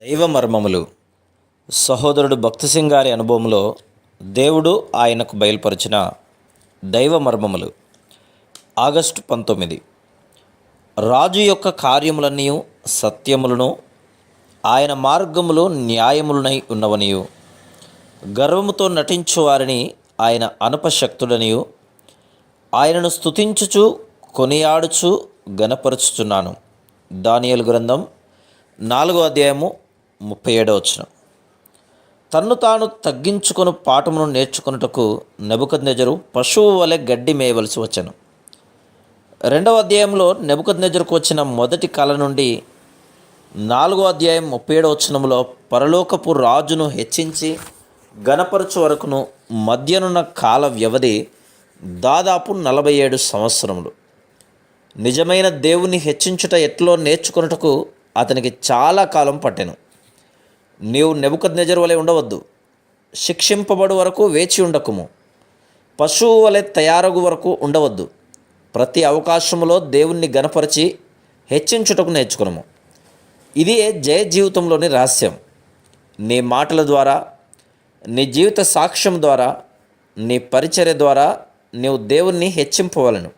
దైవ మర్మములు. సహోదరుడు భక్తి సింగ్ గారి అనుభవంలో దేవుడు ఆయనకు బయలుపరిచిన దైవ మర్మములు. ఆగస్టు 19. రాజు యొక్క కార్యములన్నీ సత్యములను, ఆయన మార్గములు న్యాయములనై ఉన్నవనియు, గర్వముతో నటించు వారిని ఆయన అనపశక్తుడనియు, ఆయనను స్తుతించుచు కొనియాడుచు గనపరుచుచున్నాను. దానియేలు గ్రంథం 4వ అధ్యాయము 37వ వచనం. తన్ను తాను తగ్గించుకొని పాఠమును నేర్చుకొనుటకు నెబుకద్నెజరు పశువు వలె గడ్డి మేయవలసి వచ్చెను. 2వ అధ్యాయంలో నెబుకద్నెజరుకు వచ్చిన మొదటి కల నుండి 4వ అధ్యాయం 37వ వచనంలో పరలోకపు రాజును హెచ్చించి గణపరచు వరకును మధ్యనున్న కాల వ్యవధి దాదాపు 47 సంవత్సరములు. నిజమైన దేవుని హెచ్చించుట ఎట్లో నేర్చుకొనుటకు అతనికి చాలా కాలం పట్టెను. నీవు నెబుకద్నెజరు వలె ఉండవద్దు. శిక్షింపబడు వరకు వేచి ఉండకుము. పశువు వలె తయారగు వరకు ఉండవద్దు. ప్రతి అవకాశములో దేవుణ్ణి గణపరిచి హెచ్చించుటకు నేర్చుకునము. ఇదే జయ జీవితంలోని రహస్యం. నీ మాటల ద్వారా, నీ జీవిత సాక్ష్యం ద్వారా, నీ పరిచర్య ద్వారా నీవు దేవుణ్ణి హెచ్చింపవలను.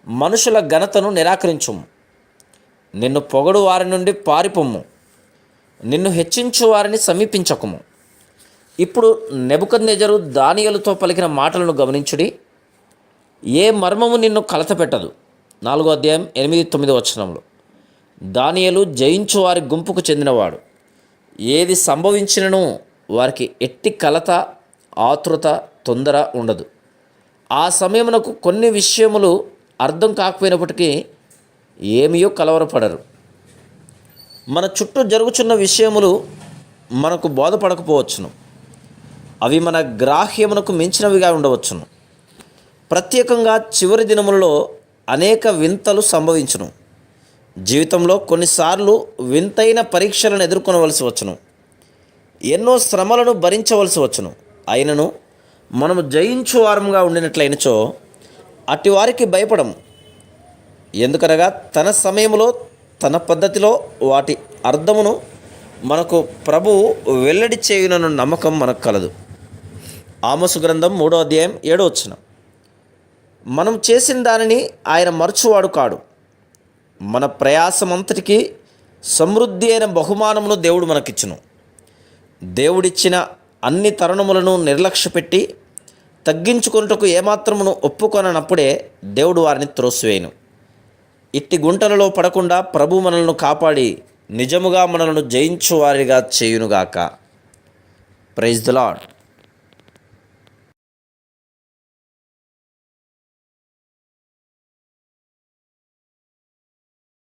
మనుషుల ఘనతను నిరాకరించుము. నిన్ను పొగడు వారి నుండి పారిపొమ్ము. నిన్ను హెచ్చించు వారిని సమీపించకుము. ఇప్పుడు నెబుకద్నెజరు దానియేలుతో పలికిన మాటలను గమనించుడి. ఏ మర్మము నిన్ను కలతపెట్టదు. 4వ అధ్యాయం 8-9 వచనంలో దానియేలు జయించు వారి గుంపుకు చెందినవాడు. ఏది సంభవించినను వారికి ఎట్టి కలత, ఆతృత, తొందర ఉండదు. ఆ సమయమునకు కొన్ని విషయములు అర్థం కాకపోయినప్పటికీ ఏమీయో కలవరపడరు. మన చుట్టూ జరుగుతున్న విషయములు మనకు బోధపడకపోవచ్చును. అవి మన గ్రాహ్యమునకు మించినవిగా ఉండవచ్చును. ప్రత్యేకంగా చివరి దినములలో అనేక వింతలు సంభవించును. జీవితంలో కొన్నిసార్లు వింతైన పరీక్షలను ఎదుర్కొనవలసి వచ్చును. ఎన్నో శ్రమలను భరించవలసి వచ్చును. అయినను మనము జయించు వారముగా ఉండినట్లయినచో అట్టి వారికి భయపడము. ఎందుకనగా తన సమయంలో, తన పద్ధతిలో వాటి అర్థమును మనకు ప్రభువు వెల్లడి చేయునన్న నమ్మకం మనకు కలదు. ఆమోసు గ్రంథం 3వ అధ్యాయం 7వ వచనం. మనం చేసిన దానిని ఆయన మరచువాడు కాడు. మన ప్రయాసమంతటికీ సమృద్ధి అయిన బహుమానమును దేవుడు మనకిచ్చును. దేవుడిచ్చిన అన్ని తరుణములను నిర్లక్ష్యపెట్టి తగ్గించుకొనుటకు ఏమాత్రమును ఒప్పుకొననప్పుడే దేవుడు వారిని త్రోసివేయును. ఇట్టి గుంటలలో పడకుండా ప్రభు మనలను కాపాడి నిజముగా మనలను జయించు వారిగా చేయునుగాక. Praise the lord.